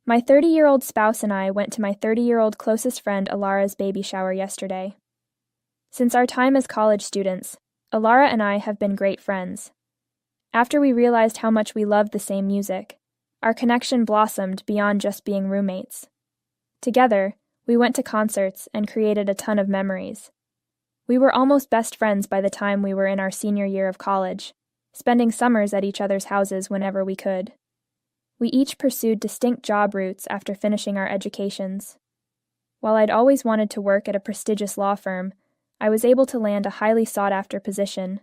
My 30-year-old spouse and I went to my 30-year-old closest friend Alara's baby shower yesterday. Since our time as college students, Alara and I have been great friends. After we realized how much we loved the same music, our connection blossomed beyond just being roommates. Together, we went to concerts and created a ton of memories. We were almost best friends by the time we were in our senior year of college, spending summers at each other's houses whenever we could. We each pursued distinct job routes after finishing our educations. While I'd always wanted to work at a prestigious law firm, I was able to land a highly sought-after position,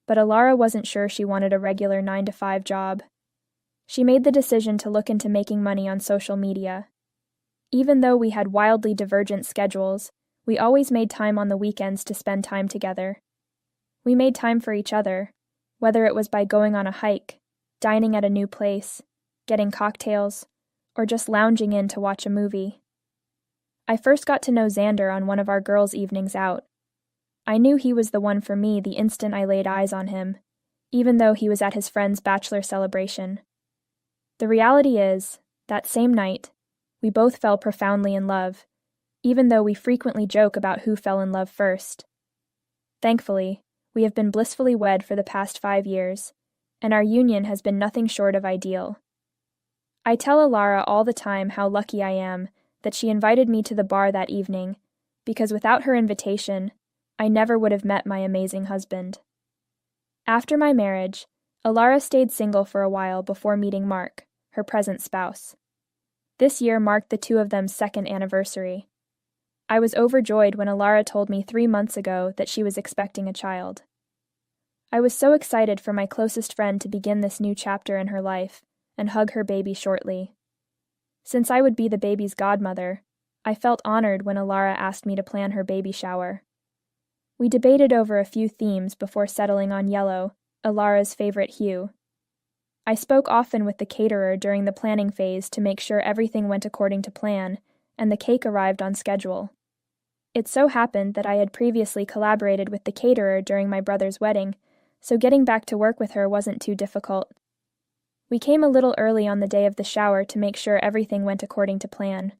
but Alara wasn't sure she wanted a regular 9-to-5 job. She made the decision to look into making money on social media. Even though we had wildly divergent schedules, we always made time on the weekends to spend time together. We made time for each other, whether it was by going on a hike, dining at a new place, getting cocktails, or just lounging in to watch a movie. I first got to know Xander on one of our girls' evenings out. I knew he was the one for me the instant I laid eyes on him, even though he was at his friend's bachelor celebration. The reality is, that same night, we both fell profoundly in love, even though we frequently joke about who fell in love first. Thankfully, we have been blissfully wed for the past 5 years, and our union has been nothing short of ideal. I tell Alara all the time how lucky I am that she invited me to the bar that evening, because without her invitation, I never would have met my amazing husband. After my marriage, Alara stayed single for a while before meeting Mark, her present spouse. This year marked the two of them's second anniversary. I was overjoyed when Alara told me 3 months ago that she was expecting a child. I was so excited for my closest friend to begin this new chapter in her life and hug her baby shortly. Since I would be the baby's godmother, I felt honored when Alara asked me to plan her baby shower. We debated over a few themes before settling on yellow, Alara's favorite hue. I spoke often with the caterer during the planning phase to make sure everything went according to plan, and the cake arrived on schedule. It so happened that I had previously collaborated with the caterer during my brother's wedding, so getting back to work with her wasn't too difficult. We came a little early on the day of the shower to make sure everything went according to plan.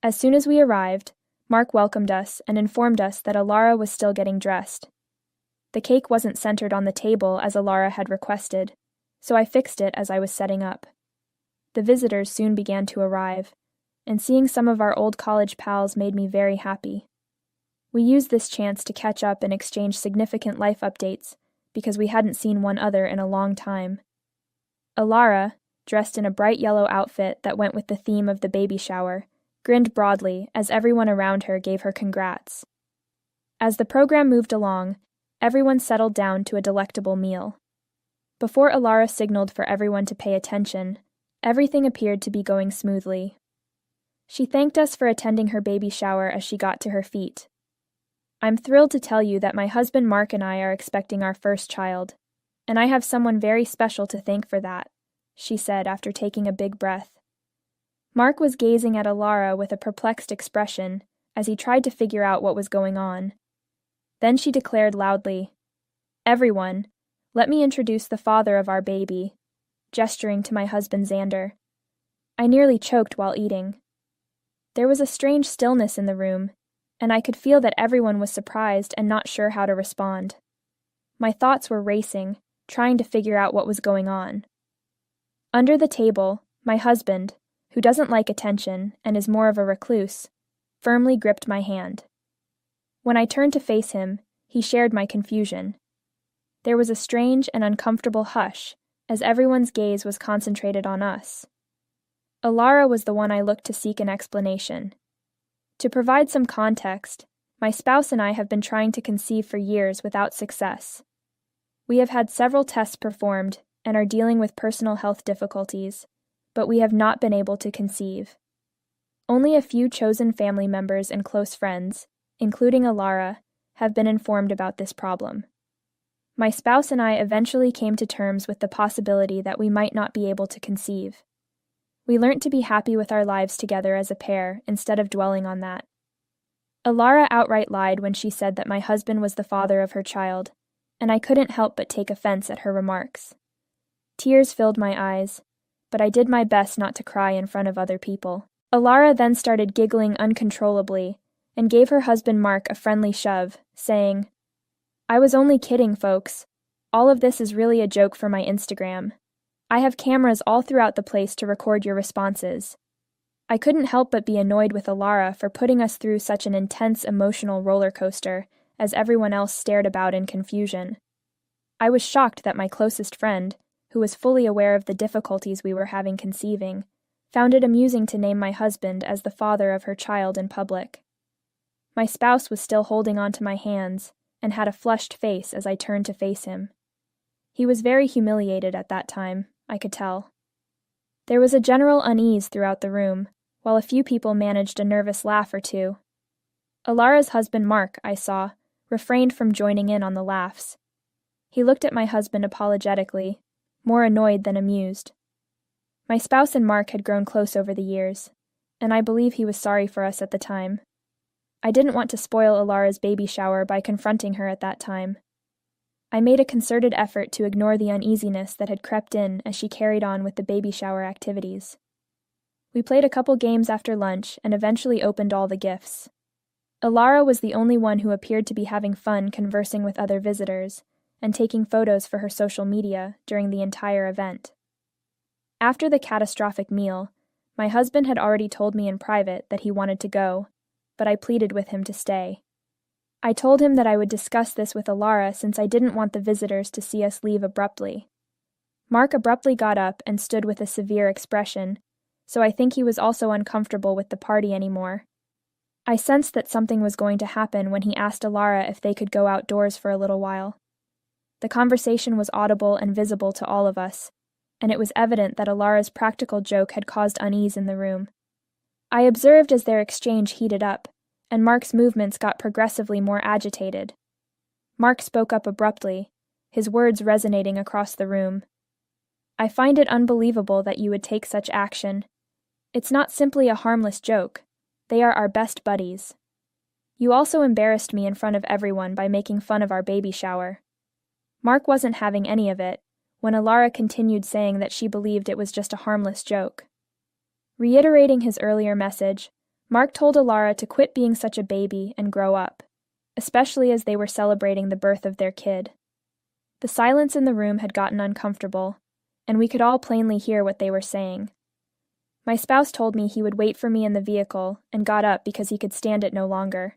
As soon as we arrived, Mark welcomed us and informed us that Alara was still getting dressed. The cake wasn't centered on the table as Alara had requested, so I fixed it as I was setting up. The visitors soon began to arrive, and seeing some of our old college pals made me very happy. We used this chance to catch up and exchange significant life updates, because we hadn't seen one other in a long time. Alara, dressed in a bright yellow outfit that went with the theme of the baby shower, grinned broadly as everyone around her gave her congrats. As the program moved along, everyone settled down to a delectable meal. Before Alara signaled for everyone to pay attention, everything appeared to be going smoothly. She thanked us for attending her baby shower as she got to her feet. "I'm thrilled to tell you that my husband Mark and I are expecting our first child, and I have someone very special to thank for that," she said after taking a big breath. Mark was gazing at Alara with a perplexed expression as he tried to figure out what was going on. Then she declared loudly, "Everyone, let me introduce the father of our baby," gesturing to my husband Xander. I nearly choked while eating. There was a strange stillness in the room, and I could feel that everyone was surprised and not sure how to respond. My thoughts were racing, trying to figure out what was going on. Under the table, my husband, who doesn't like attention and is more of a recluse, firmly gripped my hand. When I turned to face him, he shared my confusion. There was a strange and uncomfortable hush as everyone's gaze was concentrated on us. Alara was the one I looked to seek an explanation. To provide some context, my spouse and I have been trying to conceive for years without success. We have had several tests performed and are dealing with personal health difficulties, but we have not been able to conceive. Only a few chosen family members and close friends, including Alara, have been informed about this problem. My spouse and I eventually came to terms with the possibility that we might not be able to conceive. We learnt to be happy with our lives together as a pair instead of dwelling on that. Alara outright lied when she said that my husband was the father of her child, and I couldn't help but take offense at her remarks. Tears filled my eyes, but I did my best not to cry in front of other people. Alara then started giggling uncontrollably and gave her husband Mark a friendly shove, saying, "I was only kidding, folks. All of this is really a joke for my Instagram. I have cameras all throughout the place to record your responses." I couldn't help but be annoyed with Alara for putting us through such an intense emotional roller coaster as everyone else stared about in confusion. I was shocked that my closest friend, who was fully aware of the difficulties we were having conceiving, found it amusing to name my husband as the father of her child in public. My spouse was still holding onto my hands and had a flushed face as I turned to face him. He was very humiliated at that time, I could tell. There was a general unease throughout the room, while a few people managed a nervous laugh or two. Alara's husband Mark, I saw, refrained from joining in on the laughs. He looked at my husband apologetically, more annoyed than amused. My spouse and Mark had grown close over the years, and I believe he was sorry for us at the time. I didn't want to spoil Alara's baby shower by confronting her at that time. I made a concerted effort to ignore the uneasiness that had crept in as she carried on with the baby shower activities. We played a couple games after lunch and eventually opened all the gifts. Alara was the only one who appeared to be having fun conversing with other visitors and taking photos for her social media during the entire event. After the catastrophic meal, my husband had already told me in private that he wanted to go, but I pleaded with him to stay. I told him that I would discuss this with Alara since I didn't want the visitors to see us leave abruptly. Mark abruptly got up and stood with a severe expression, so I think he was also uncomfortable with the party anymore. I sensed that something was going to happen when he asked Alara if they could go outdoors for a little while. The conversation was audible and visible to all of us, and it was evident that Alara's practical joke had caused unease in the room. I observed as their exchange heated up, and Mark's movements got progressively more agitated. Mark spoke up abruptly, his words resonating across the room. "I find it unbelievable that you would take such action. It's not simply a harmless joke. They are our best buddies. You also embarrassed me in front of everyone by making fun of our baby shower." Mark wasn't having any of it, when Alara continued saying that she believed it was just a harmless joke. Reiterating his earlier message, Mark told Alara to quit being such a baby and grow up, especially as they were celebrating the birth of their kid. The silence in the room had gotten uncomfortable, and we could all plainly hear what they were saying. My spouse told me he would wait for me in the vehicle and got up because he could stand it no longer.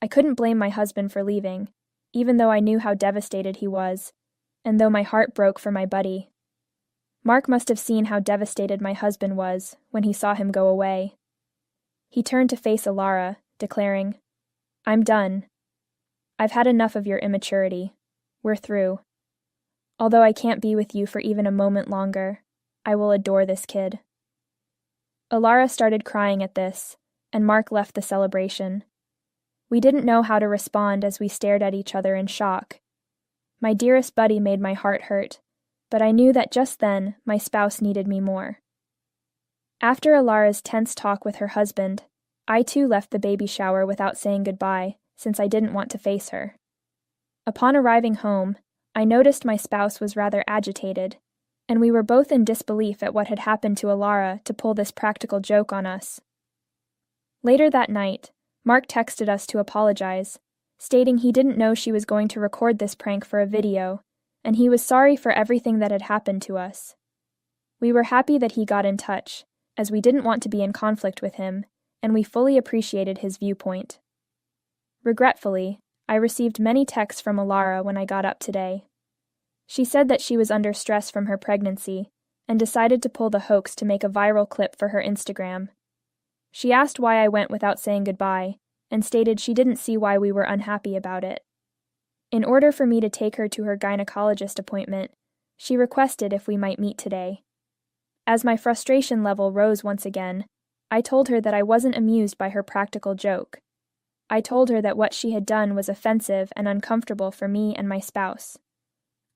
I couldn't blame my husband for leaving, even though I knew how devastated he was, and though my heart broke for my buddy. Mark must have seen how devastated my husband was when he saw him go away. He turned to face Alara, declaring, "I'm done. I've had enough of your immaturity. We're through. Although I can't be with you for even a moment longer, I will adore this kid." Alara started crying at this, and Mark left the celebration. We didn't know how to respond as we stared at each other in shock. My dearest buddy made my heart hurt, but I knew that just then my spouse needed me more. After Alara's tense talk with her husband, I too left the baby shower without saying goodbye, since I didn't want to face her. Upon arriving home, I noticed my spouse was rather agitated, and we were both in disbelief at what had happened to Alara to pull this practical joke on us. Later that night, Mark texted us to apologize, stating he didn't know she was going to record this prank for a video, and he was sorry for everything that had happened to us. We were happy that he got in touch, as we didn't want to be in conflict with him, and we fully appreciated his viewpoint. Regretfully, I received many texts from Alara when I got up today. She said that she was under stress from her pregnancy, and decided to pull the hoax to make a viral clip for her Instagram. She asked why I went without saying goodbye, and stated she didn't see why we were unhappy about it. In order for me to take her to her gynecologist appointment, she requested if we might meet today. As my frustration level rose once again, I told her that I wasn't amused by her practical joke. I told her that what she had done was offensive and uncomfortable for me and my spouse.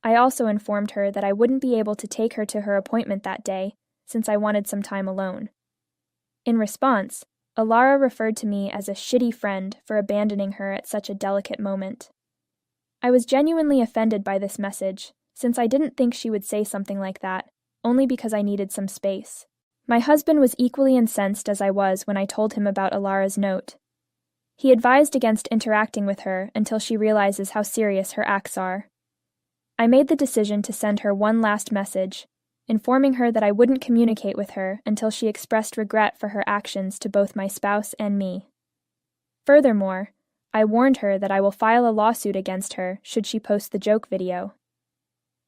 I also informed her that I wouldn't be able to take her to her appointment that day, since I wanted some time alone. In response, Alara referred to me as a shitty friend for abandoning her at such a delicate moment. I was genuinely offended by this message, since I didn't think she would say something like that, only because I needed some space. My husband was equally incensed as I was when I told him about Alara's note. He advised against interacting with her until she realizes how serious her acts are. I made the decision to send her one last message, informing her that I wouldn't communicate with her until she expressed regret for her actions to both my spouse and me. Furthermore, I warned her that I will file a lawsuit against her should she post the joke video.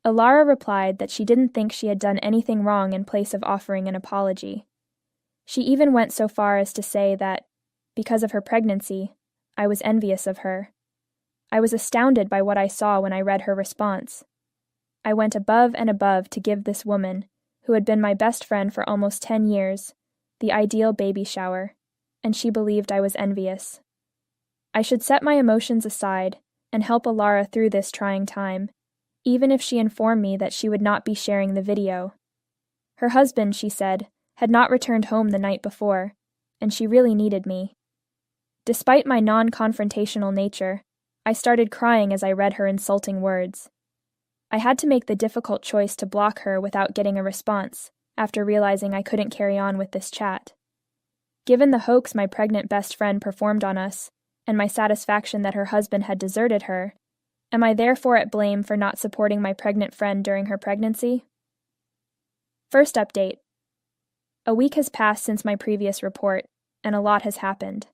Alara replied that she didn't think she had done anything wrong in place of offering an apology. She even went so far as to say that, because of her pregnancy, I was envious of her. I was astounded by what I saw when I read her response. I went above and above to give this woman, who had been my best friend for almost 10 years, the ideal baby shower, and she believed I was envious. I should set my emotions aside and help Alara through this trying time, even if she informed me that she would not be sharing the video. Her husband, she said, had not returned home the night before, and she really needed me. Despite my non-confrontational nature, I started crying as I read her insulting words. I had to make the difficult choice to block her without getting a response, after realizing I couldn't carry on with this chat. Given the hoax my pregnant best friend performed on us, and my satisfaction that her husband had deserted her, am I therefore at blame for not supporting my pregnant friend during her pregnancy? First update. A week has passed since my previous report, and a lot has happened.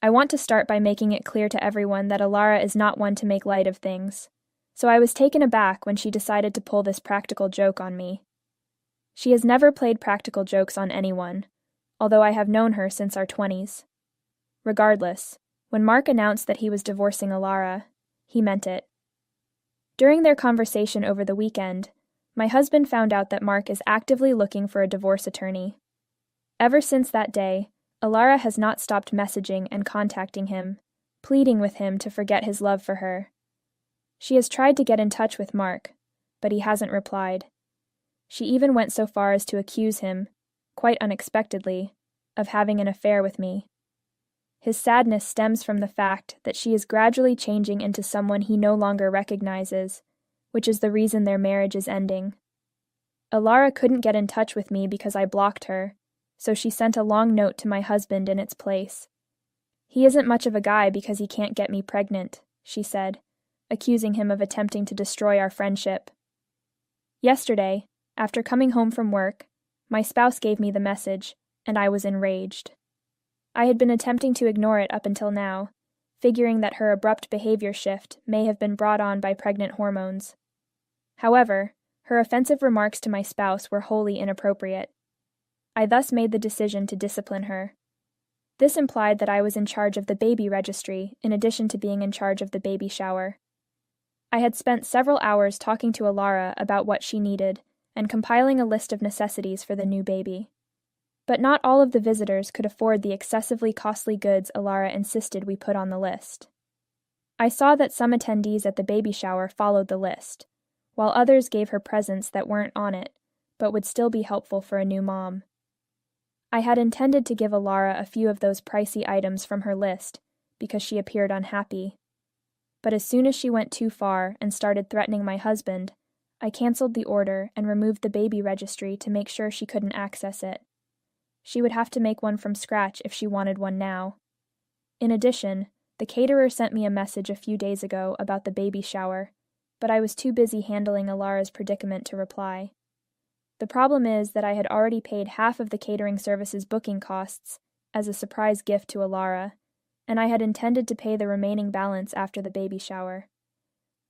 I want to start by making it clear to everyone that Alara is not one to make light of things, so I was taken aback when she decided to pull this practical joke on me. She has never played practical jokes on anyone, although I have known her since our 20s. Regardless, when Mark announced that he was divorcing Alara, he meant it. During their conversation over the weekend, my husband found out that Mark is actively looking for a divorce attorney. Ever since that day, Alara has not stopped messaging and contacting him, pleading with him to forget his love for her. She has tried to get in touch with Mark, but he hasn't replied. She even went so far as to accuse him, quite unexpectedly, of having an affair with me. His sadness stems from the fact that she is gradually changing into someone he no longer recognizes, which is the reason their marriage is ending. Alara couldn't get in touch with me because I blocked her, so she sent a long note to my husband in its place. He isn't much of a guy because he can't get me pregnant, she said, accusing him of attempting to destroy our friendship. Yesterday, after coming home from work, my spouse gave me the message, and I was enraged. I had been attempting to ignore it up until now, figuring that her abrupt behavior shift may have been brought on by pregnant hormones. However, her offensive remarks to my spouse were wholly inappropriate. I thus made the decision to discipline her. This implied that I was in charge of the baby registry in addition to being in charge of the baby shower. I had spent several hours talking to Alara about what she needed and compiling a list of necessities for the new baby. But not all of the visitors could afford the excessively costly goods Alara insisted we put on the list. I saw that some attendees at the baby shower followed the list, while others gave her presents that weren't on it, but would still be helpful for a new mom. I had intended to give Alara a few of those pricey items from her list, because she appeared unhappy. But as soon as she went too far and started threatening my husband, I canceled the order and removed the baby registry to make sure she couldn't access it. She would have to make one from scratch if she wanted one now. In addition, the caterer sent me a message a few days ago about the baby shower, but I was too busy handling Alara's predicament to reply. The problem is that I had already paid half of the catering service's booking costs as a surprise gift to Alara, and I had intended to pay the remaining balance after the baby shower.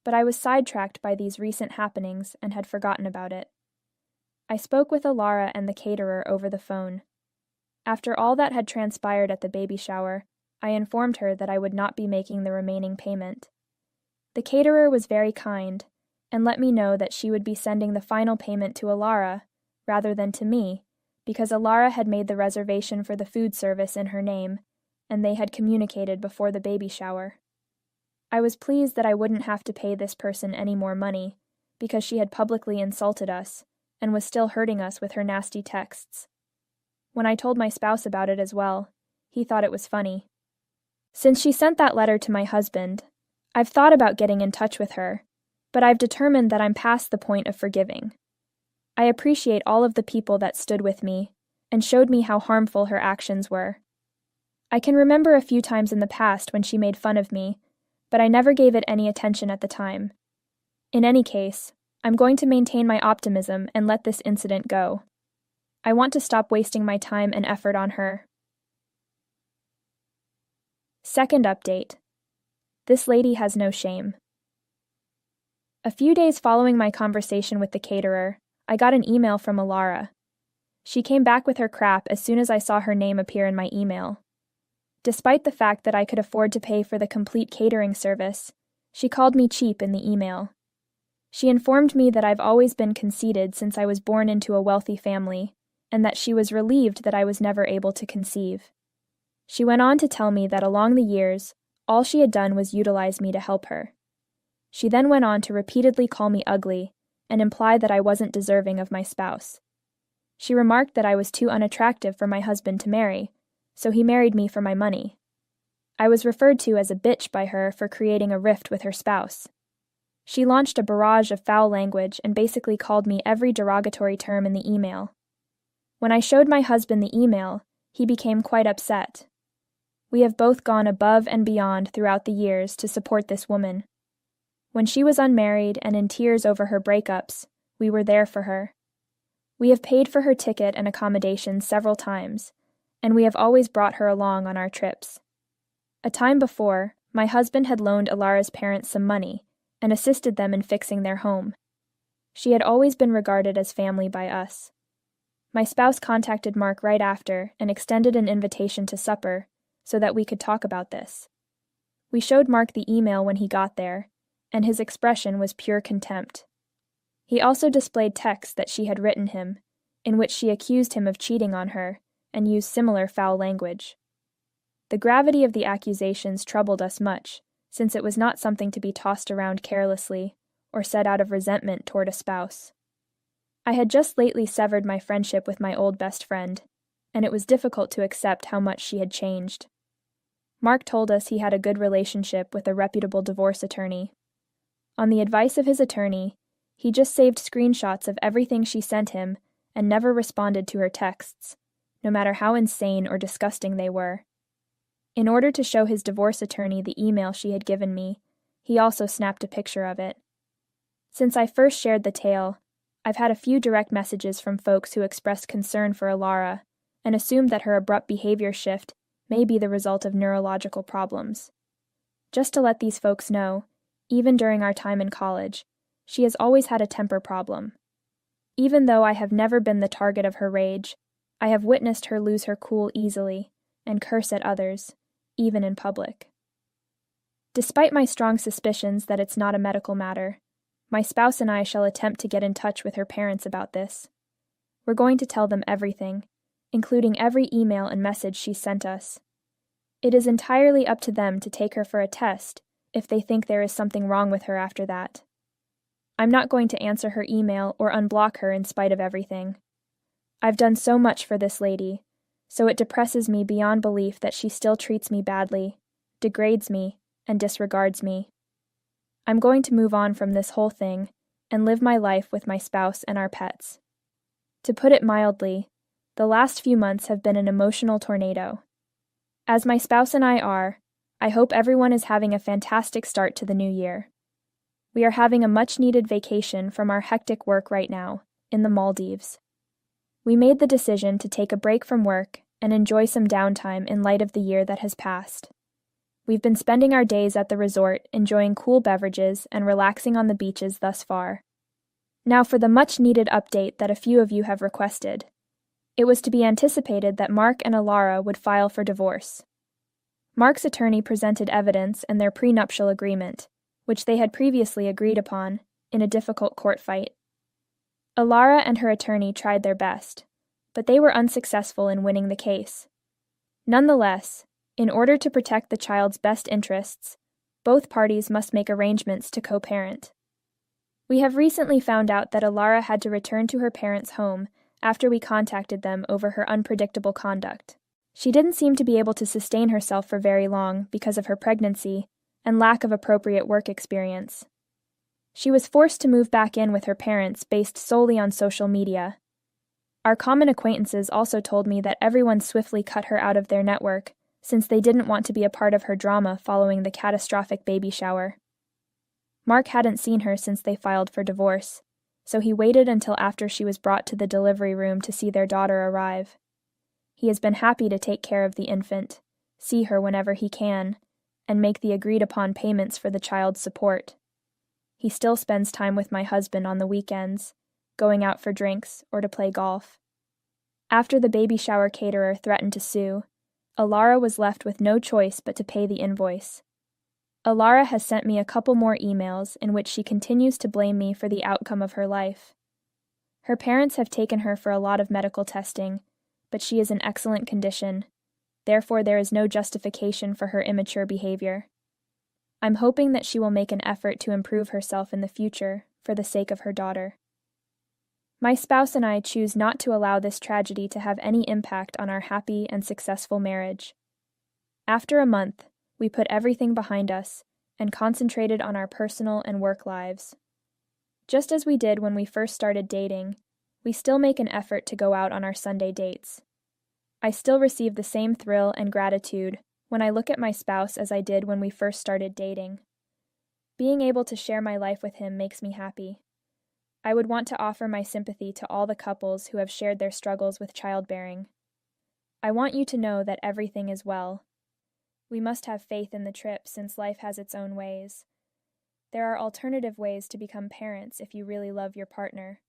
But I was sidetracked by these recent happenings and had forgotten about it. I spoke with Alara and the caterer over the phone. After all that had transpired at the baby shower, I informed her that I would not be making the remaining payment. The caterer was very kind, and let me know that she would be sending the final payment to Alara, rather than to me, because Alara had made the reservation for the food service in her name, and they had communicated before the baby shower. I was pleased that I wouldn't have to pay this person any more money, because she had publicly insulted us, and was still hurting us with her nasty texts. When I told my spouse about it as well, he thought it was funny. Since she sent that letter to my husband, I've thought about getting in touch with her, but I've determined that I'm past the point of forgiving. I appreciate all of the people that stood with me and showed me how harmful her actions were. I can remember a few times in the past when she made fun of me, but I never gave it any attention at the time. In any case, I'm going to maintain my optimism and let this incident go. I want to stop wasting my time and effort on her. Second update. This lady has no shame. A few days following my conversation with the caterer, I got an email from Alara. She came back with her crap as soon as I saw her name appear in my email. Despite the fact that I could afford to pay for the complete catering service, she called me cheap in the email. She informed me that I've always been conceited since I was born into a wealthy family, and that she was relieved that I was never able to conceive. She went on to tell me that along the years, all she had done was utilize me to help her. She then went on to repeatedly call me ugly and imply that I wasn't deserving of my spouse. She remarked that I was too unattractive for my husband to marry, so he married me for my money. I was referred to as a bitch by her for creating a rift with her spouse. She launched a barrage of foul language and basically called me every derogatory term in the email. When I showed my husband the email, he became quite upset. We have both gone above and beyond throughout the years to support this woman. When she was unmarried and in tears over her breakups, we were there for her. We have paid for her ticket and accommodation several times, and we have always brought her along on our trips. A time before, my husband had loaned Alara's parents some money and assisted them in fixing their home. She had always been regarded as family by us. My spouse contacted Mark right after and extended an invitation to supper so that we could talk about this. We showed Mark the email when he got there, and his expression was pure contempt. He also displayed texts that she had written him, in which she accused him of cheating on her and used similar foul language. The gravity of the accusations troubled us much, since it was not something to be tossed around carelessly or said out of resentment toward a spouse. I had just lately severed my friendship with my old best friend, and it was difficult to accept how much she had changed. Mark told us he had a good relationship with a reputable divorce attorney. On the advice of his attorney, he just saved screenshots of everything she sent him and never responded to her texts, no matter how insane or disgusting they were. In order to show his divorce attorney the email she had given me, he also snapped a picture of it. Since I first shared the tale, I've had a few direct messages from folks who expressed concern for Alara and assumed that her abrupt behavior shift may be the result of neurological problems. Just to let these folks know, even during our time in college, she has always had a temper problem. Even though I have never been the target of her rage, I have witnessed her lose her cool easily and curse at others, even in public. Despite my strong suspicions that it's not a medical matter, my spouse and I shall attempt to get in touch with her parents about this. We're going to tell them everything, including every email and message she sent us. It is entirely up to them to take her for a test if they think there is something wrong with her after that. I'm not going to answer her email or unblock her in spite of everything. I've done so much for this lady, so it depresses me beyond belief that she still treats me badly, degrades me, and disregards me. I'm going to move on from this whole thing and live my life with my spouse and our pets. To put it mildly, the last few months have been an emotional tornado. As my spouse and I are, I hope everyone is having a fantastic start to the new year. We are having a much-needed vacation from our hectic work right now, in the Maldives. We made the decision to take a break from work and enjoy some downtime in light of the year that has passed. We've been spending our days at the resort enjoying cool beverages and relaxing on the beaches thus far. Now for the much-needed update that a few of you have requested. It was to be anticipated that Mark and Alara would file for divorce. Mark's attorney presented evidence and their prenuptial agreement, which they had previously agreed upon, in a difficult court fight. Alara and her attorney tried their best, but they were unsuccessful in winning the case. Nonetheless, in order to protect the child's best interests, both parties must make arrangements to co-parent. We have recently found out that Alara had to return to her parents' home after we contacted them over her unpredictable conduct. She didn't seem to be able to sustain herself for very long because of her pregnancy and lack of appropriate work experience. She was forced to move back in with her parents based solely on social media. Our common acquaintances also told me that everyone swiftly cut her out of their network, since they didn't want to be a part of her drama following the catastrophic baby shower. Mark hadn't seen her since they filed for divorce, so he waited until after she was brought to the delivery room to see their daughter arrive. He has been happy to take care of the infant, see her whenever he can, and make the agreed-upon payments for the child's support. He still spends time with my husband on the weekends, going out for drinks or to play golf. After the baby shower caterer threatened to sue, Alara was left with no choice but to pay the invoice. Alara has sent me a couple more emails in which she continues to blame me for the outcome of her life. Her parents have taken her for a lot of medical testing, but she is in excellent condition. Therefore, there is no justification for her immature behavior. I'm hoping that she will make an effort to improve herself in the future for the sake of her daughter. My spouse and I choose not to allow this tragedy to have any impact on our happy and successful marriage. After a month, we put everything behind us and concentrated on our personal and work lives. Just as we did when we first started dating, we still make an effort to go out on our Sunday dates. I still receive the same thrill and gratitude when I look at my spouse as I did when we first started dating. Being able to share my life with him makes me happy. I would want to offer my sympathy to all the couples who have shared their struggles with childbearing. I want you to know that everything is well. We must have faith in the trip since life has its own ways. There are alternative ways to become parents if you really love your partner.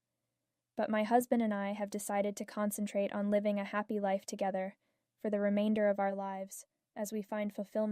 But my husband and I have decided to concentrate on living a happy life together for the remainder of our lives as we find fulfillment